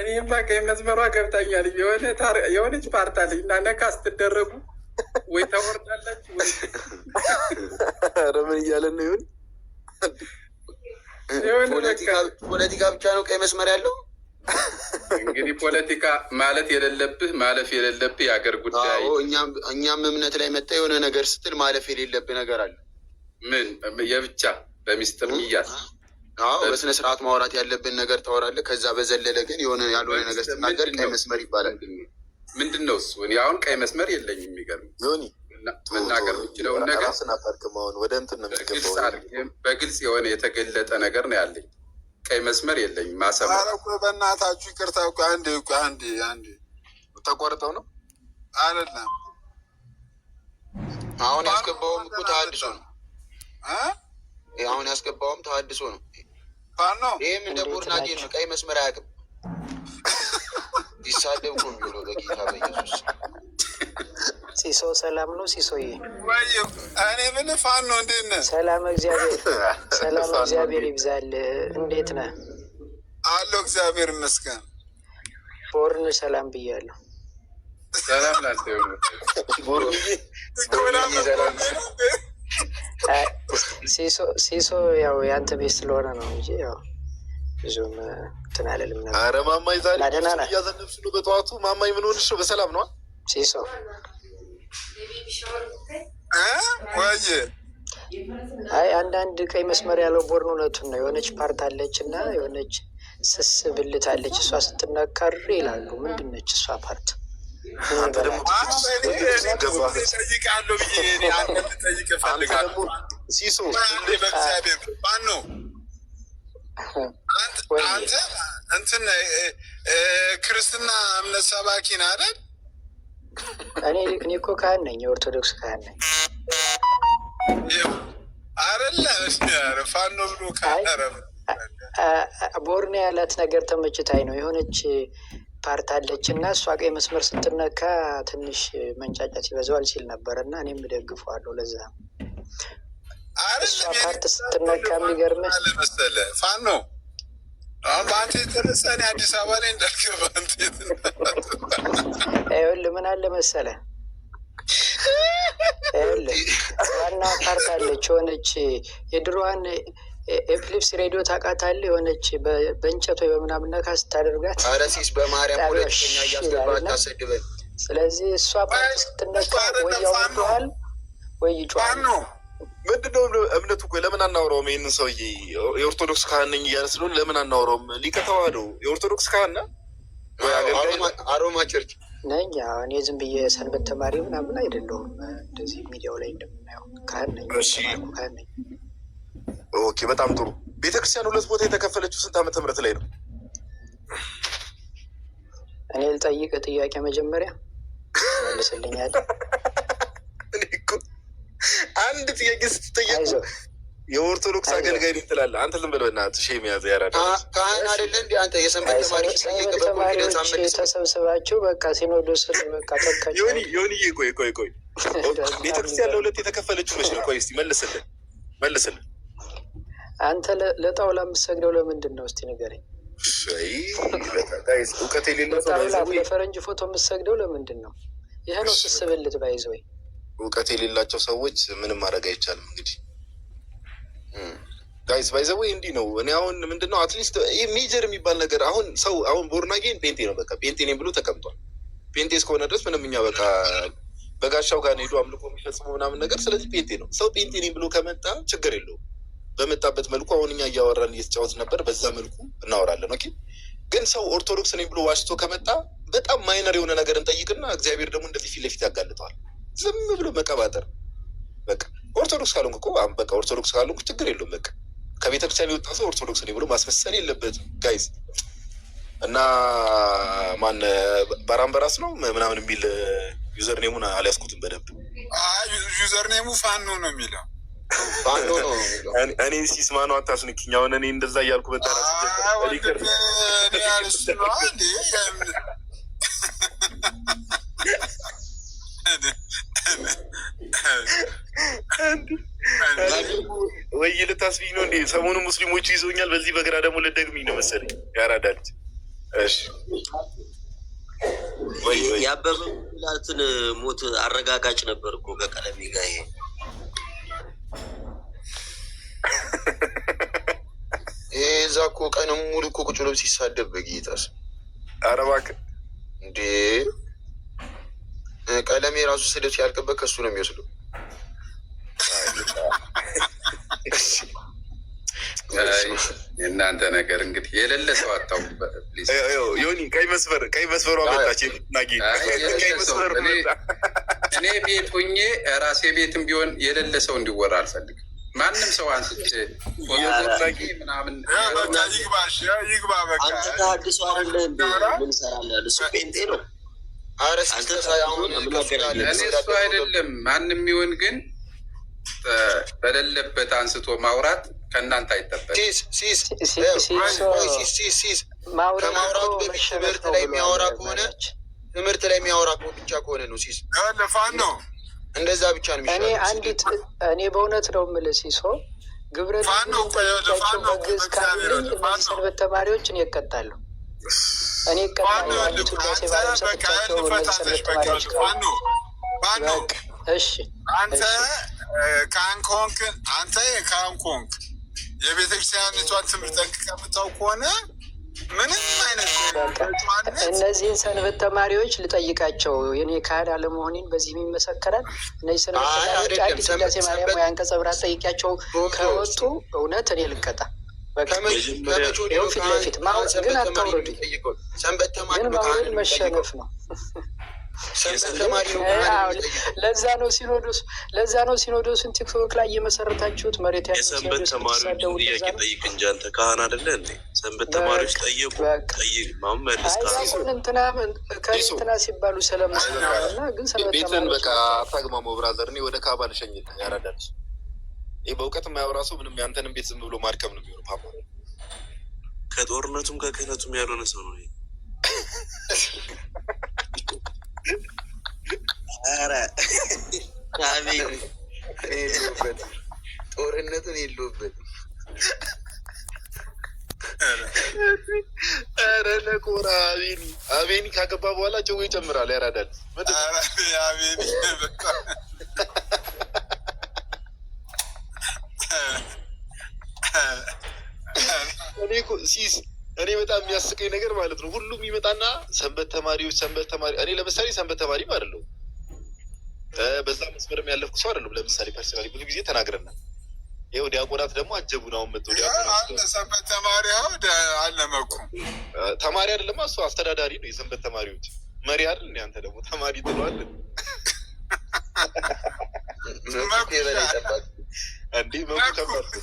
እኔማ ቀይ መስመሯ ገብታኛል። የሆነች ፓርት አለኝ እና ነካ ስትደረጉ ወይ ታወርዳላችሁ ወይ ኧረ ምን እያለን ነው? ፖለቲካ ብቻ ነው ቀይ መስመር ያለው። እንግዲህ ፖለቲካ ማለት የሌለብህ ማለፍ የሌለብህ የሀገር ጉዳይ። እኛም እምነት ላይ መጣ የሆነ ነገር ስትል ማለፍ የሌለብህ ነገር አለ። ምን የብቻ በሚስጥር ሚያዝ በስነ ስርዓት ማውራት ያለብን ነገር ታወራለህ። ከዛ በዘለለ ግን የሆነ ያልሆነ ነገር ስትናገር ቀይ መስመር ይባላል። ምንድን ነው እሱ? እኔ አሁን ቀይ መስመር የለኝም። የሚገርም መናገር የምችለውን ነገር ወደ እንትን ነው በግልጽ የሆነ የተገለጠ ነገር ነው ያለኝ። ቀይ መስመር የለኝም። ማሰብ በእናታችሁ ይቅርታ እኮ አንዴ ተቆርጠው ነው አይደለም። አሁን ያስገባውም እኮ ተሀድሶ ነው። አሁን ያስገባውም ተሀድሶ ነው። ይህም እንደ ቦርናጌ ነው። ቀይ መስመር አያውቅም። ይሳደብ ነው የሚለው በጌታ በኢየሱስ። ሲሶ ሰላም ነው ሲሶዬ? እኔ ምን ፋኖ እንዴት ነህ? ሰላም እግዚአብሔር ይብዛል። እንዴት ነህ? አለሁ እግዚአብሔር ይመስገን። ቦርን ሰላም ብያለሁ። ሰላም ላንተ ይሁን። ሲሶ ያው የአንተ ቤት ስለሆነ ነው እንጂ ያው ብዙም እንትን አልልም ነበር። ኧረ ማማይ ዛሬ እያዘነብሽ ነው በጠዋቱ። ማማይ ምን ሆንሽ ነው? በሰላም ነዋ ሲሶ? ወይ አይ አንዳንድ ቀይ መስመር ያለው ቦርን እውነቱን ነው። የሆነች ፓርት አለች እና የሆነች ስስ ብልት አለች። እሷ ስትነካር ይላሉ። ምንድን ነች እሷ ፓርት? ጠይቃለሁ ብዬ ጠይቅ እፈልጋለሁ። ሲሶ በእግዚአብሔር ማነው አንተ? እንትን ክርስትና እምነት ሰባኪ ነህ አይደል? እኔ እኮ ካህን ነኝ፣ የኦርቶዶክስ ካህን ነኝ። አይደለ ፋኖ ብሎ ካረ ቦርን ያላት ነገር ተመችታኝ ነው። የሆነች ፓርት አለች እና እሷ ቀይ መስመር ስትነካ ትንሽ መንጫጫት ይበዛዋል ሲል ነበር እና እኔም እደግፈዋለሁ። ለዛ እሷ ፓርት ስትነካ የሚገርምህ መሰለህ ፋኖ አሁን በአንተ የተነሳ እኔ አዲስ አበባ ላይ እንዳልገባ ይኸውልህ ምን አለ መሰለህ፣ ይኸውልህ ዋና ፓርት አለች የሆነች የድሮዋን ኤፕሊፕስ ሬዲዮ ታውቃታለህ? የሆነች በእንጨት ወይ በምናምን ነካ ስታደርጋት አረሲስ በማርያም ፖለቲከኛ እያስገባት ታሰድበን። ስለዚህ እሷ ፓርት ስትነካ ወይ ያወርደዋል ወይ ይጮሃል። ምንድነው እምነቱ? እኮ ለምን አናወራውም? ይህንን ሰውዬ የኦርቶዶክስ ካህን ነኝ እያለ ስለሆነ ለምን አናወራውም? ሊቀ ተዋህዶ የኦርቶዶክስ ካህን ነህ? አሮማ ቸርች ነኝ። እኔ ዝም ብዬ ሰንበት ተማሪ ምናምን አይደለሁም። እንደዚህ ሚዲያው ላይ እንደምናየው ካህን ነኝ፣ ካህን ነኝ። ኦኬ፣ በጣም ጥሩ። ቤተክርስቲያን ሁለት ቦታ የተከፈለችው ስንት ዓመተ ምህረት ላይ ነው? እኔ ልጠይቅ ጥያቄ መጀመሪያ መልስልኛል። አንድ ጥያቄ ስትጠየቅ የኦርቶዶክስ አገልጋይ ነኝ ትላለህ። አንተ ዝም ብለህ በእናትህ ሼም ያዘ ያራዳ ካህን አይደለ እንዲ አንተ የሰንበት ተማሪዎች ተሰብስባችሁ በቃ ሲኖዶስን በቃ ተካቸው። ዮኒዬ ቆይ ቤተክርስቲያን ለሁለት የተከፈለችው መች ነው? ቆይ እስኪ መልስልን። አንተ ለጣውላ የምትሰግደው ለምንድን ነው? እስቲ ንገረኝ። እውቀት የሌለው ለፈረንጅ ፎቶ የምትሰግደው ለምንድን ነው? ይህ ነው ስስብልት ባይዘ ወይ እውቀት የሌላቸው ሰዎች ምንም ማድረግ አይቻልም። እንግዲህ ጋይስ ባይዘወይ እንዲህ ነው። እኔ አሁን ምንድነው አትሊስት ይህ ሜጀር የሚባል ነገር አሁን ቦርናጌን ፔንቴ ነው በቃ ፔንቴ ነኝ ብሎ ተቀምጧል። ፔንቴ እስከሆነ ድረስ ምንም እኛ በቃ በጋሻው ጋር ሄዶ አምልኮ የሚፈጽመው ምናምን ነገር። ስለዚህ ፔንቴ ነው ሰው ፔንቴ ነኝ ብሎ ከመጣ ችግር የለውም። በመጣበት መልኩ አሁን እኛ እያወራን እየተጫወት ነበር፣ በዛ መልኩ እናወራለን። ኦኬ። ግን ሰው ኦርቶዶክስ ነኝ ብሎ ዋሽቶ ከመጣ በጣም ማይነር የሆነ ነገር እንጠይቅና እግዚአብሔር ደግሞ እንደዚህ ፊት ለፊት ያጋልጠዋል። ዝም ብሎ መቀባጠር በቃ ኦርቶዶክስ ካልሆንክ እኮ በቃ ኦርቶዶክስ ካልሆንክ ችግር የለውም። በቃ ከቤተክርስቲያን የወጣ ሰው ኦርቶዶክስ ነኝ ብሎ ማስመሰል የለበትም ጋይዝ። እና ማን ባራምበራስ ነው ምናምን የሚል ዩዘር ኔሙን አልያዝኩትም በደንብ። ዩዘር ኔሙ ፋኖ ነው የሚለው እኔ ሲስማ ነው አታስንኪኝ። አሁን እኔ እንደዛ እያልኩ በጣም ወይ ልታስቢኝ ነው እንዴ? ሰሞኑ ሙስሊሞቹ ይዞኛል፣ በዚህ በግራ ደግሞ ልደግሚኝ ነው መሰለኝ። ያራዳልች። እሺ የአበበ ጉላትን ሞት አረጋጋጭ ነበር እኮ ከቀለሜ ጋር ይሄ እዛ እኮ ቀንም ሙሉ እኮ ቁጭ ብሎ ሲሳደብ በጌታስ። ኧረ እባክህ እንዴ ቀለሜ የራሱ ስድብ ሲያልቅበት ከሱ ነው የሚወስደው። እናንተ ነገር እንግዲህ የሌለ ሰው አታው ዮኒ ቀይ መስመሩ አመጣች። ቀይ መስመር እኔ ቤት ሁኜ ራሴ ቤትም ቢሆን የሌለ ሰው እንዲወራ አልፈልግም። ማንም ሰው አንስቼ ምናምን ይግባ በቃ አንተ ተሀድሶ አለ ምን ሰራለህ? እሱ ጴንጤ ነው። እኔ እሱ አይደለም ማንም ይሁን ግን በሌለበት አንስቶ ማውራት ከእናንተ አይጠበቅም። ከማውራቱ በፊት ትምህርት ላይ የሚያወራ ከሆነ ብቻ ከሆነ ነው ሲስ ፋኖ እንደዛ ብቻ ነው እኔ አንዲት እኔ በእውነት ነው የምልህ ሲሶ ግብረ በግዝ ካሉኝ እነዚህ ሰንበት ተማሪዎች እኔ እቀጣለሁ። እኔ እቀጣለሁ። አንዲት ውዳሴ ማርያም ሰጥቻቸው እነዚህ ሰንበት ተማሪዎች እሺ አንተ ካንኮንክ የቤተክርስቲያኒቷን ትምህርት ጠንቅቀህ ከሆነ ምንም አይነት እነዚህን ሰንበት ተማሪዎች ልጠይቃቸው የኔ ካህን አለመሆኔን በዚህ ይመሰከራል። እነዚህ ሰንበት ተማሪዎች አዲስ ውዳሴ ማርያም ወይ አንቀጸ ብርሃን ጠይቂያቸው ከወጡ እውነት እኔ ልቀጣ። ፊት ለፊት ማውረድ ግን አታውረዱ። ግን ማውረድ መሸነፍ ነው። ለዛ ነው ሲኖዶስን ቲክቶክ ላይ እየመሰረታችሁት መሬት የሰንበት ተማሪዎች ጥያቄ ጠይቅ እንጂ አንተ ካህን አይደለ እንዴ? ሰንበት ተማሪዎች ጠየቁ ጠይቅ ማመልስ ከእንትና ሲባሉ ስለምስለና ግን ሰንበት ቤትን በቃ አታግማሞ ብራዘር። እኔ ወደ ካባ ልሸኝት ያራዳልሽ። ይህ በእውቀት የማያወራ ሰው ምንም ያንተንም ቤት ዝም ብሎ ማድቀም ነው የሚሆነው። ፓፓ ከጦርነቱም ከክህነቱም ያልሆነ ሰው ነው። ኧረ ጦርነትን የለውበትም። ኧረ ነቆራ አቤኒ ካገባ በኋላ ጭው ይጨምራል። ያራዳል ሲስ እኔ በጣም የሚያስቀኝ ነገር ማለት ነው ሁሉም ይመጣና ሰንበት ተማሪ እኔ ለምሳሌ ሰንበት ተማሪም አይደለሁም፣ በዛ መስመርም ያለፍኩ ሰው አይደለሁም። ለምሳሌ ፐርሰናሊ ብዙ ጊዜ ተናግረናል። ይኸው ዲያቆናት ደግሞ አጀቡን። አሁን መጥቶ ሰንበት ተማሪ አለመኩ ተማሪ አይደለም እሱ አስተዳዳሪ ነው የሰንበት ተማሪዎች መሪ አይደል? አንተ ደግሞ ተማሪ ትለዋለህ እንዴ?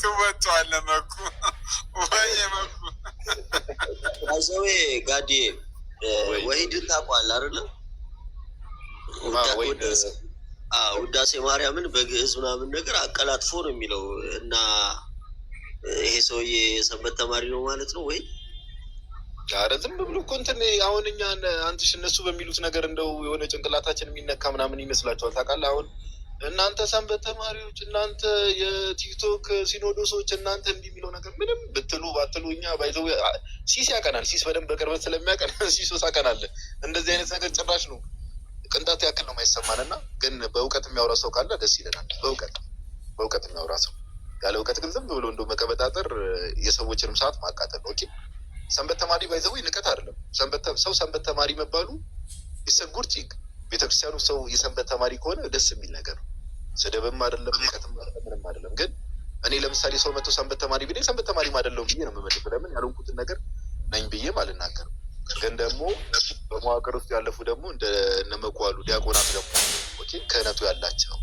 ትወጣዋለ መኩ ወይ መኩ ሰው ጋዴ ወሂድን ታውቀዋለህ አይደለ? ውዳሴ ማርያምን በግዕዝ ምናምን ነገር አቀላጥፎ ነው የሚለው እና ይሄ ሰውዬ የሰንበት ተማሪ ነው ማለት ነው ወይ? ኧረ ዝም ብሎ እኮ እንትን አሁን እኛን አንትሽ እነሱ በሚሉት ነገር እንደው የሆነ ጭንቅላታችን የሚነካ ምናምን ይመስላቸዋል። ታውቃለህ አሁን እናንተ ሰንበት ተማሪዎች፣ እናንተ የቲክቶክ ሲኖዶሶች፣ እናንተ እንዲህ የሚለው ነገር ምንም ብትሉ ባትሉ እኛ ባይዘው ሲስ ያቀናል። ሲስ በደንብ በቅርበት ስለሚያቀን ሲሶስ አቀናለ። እንደዚህ አይነት ነገር ጭራሽ ነው ቅንጣት ያክል ነው የማይሰማን። እና ግን በእውቀት የሚያወራ ሰው ካለ ደስ ይለናል። በእውቀት የሚያወራ ሰው፣ ያለ እውቀት ግን ዝም ብሎ እንደ መቀበጣጠር የሰዎችንም ሰዓት ማቃጠል ነው። ሰንበት ተማሪ ባይዘው ንቀት አይደለም። ሰው ሰንበት ተማሪ መባሉ ይሰጉር ቲንግ ቤተክርስቲያኑ ሰው የሰንበት ተማሪ ከሆነ ደስ የሚል ነገር ነው። ስድብም አይደለም፣ ንቀትም አይደለም፣ ምንም አይደለም። ግን እኔ ለምሳሌ ሰው መጥቶ ሰንበት ተማሪ ቢለኝ ሰንበት ተማሪ አይደለሁም ብዬ ነው የምመልስ። ለምን ያልሆንኩትን ነገር ነኝ ብዬም አልናገርም። ግን ደግሞ በመዋቅር ውስጥ ያለፉ ደግሞ እንደነመጓሉ ዲያቆናት ደግሞ ክህነቱ ያላቸው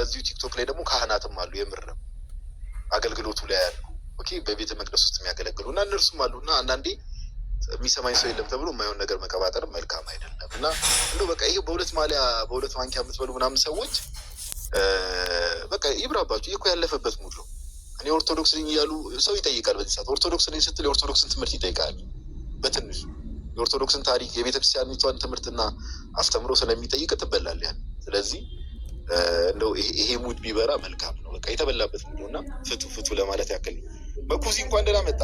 እዚሁ ቲክቶክ ላይ ደግሞ ካህናትም አሉ። የምር ነው አገልግሎቱ ላይ ያሉ በቤተ መቅደስ ውስጥ የሚያገለግሉ እና እነርሱም አሉ። እና አንዳንዴ የሚሰማኝ ሰው የለም ተብሎ የማይሆን ነገር መቀባጠርም መልካም አይደለም። እና እንደው በቃ ይሄ በሁለት ማሊያ በሁለት ማንኪያ የምትበሉ ምናምን ሰዎች በቃ ይብራባችሁ። ይህ እኮ ያለፈበት ሙድ ነው። እኔ ኦርቶዶክስ ነኝ እያሉ ሰው ይጠይቃል። በዚህ ሰዓት ኦርቶዶክስ ነኝ ስትል የኦርቶዶክስን ትምህርት ይጠይቃል። በትንሹ የኦርቶዶክስን ታሪክ የቤተክርስቲያኒቷን ትምህርትና አስተምሮ ስለሚጠይቅ ትበላለህ። ስለዚህ እንደው ይሄ ሙድ ቢበራ መልካም ነው። በቃ የተበላበት ሙድ ነው እና ፍቱ ለማለት ያክል ነው። መኩዚ እንኳን ደህና መጣ።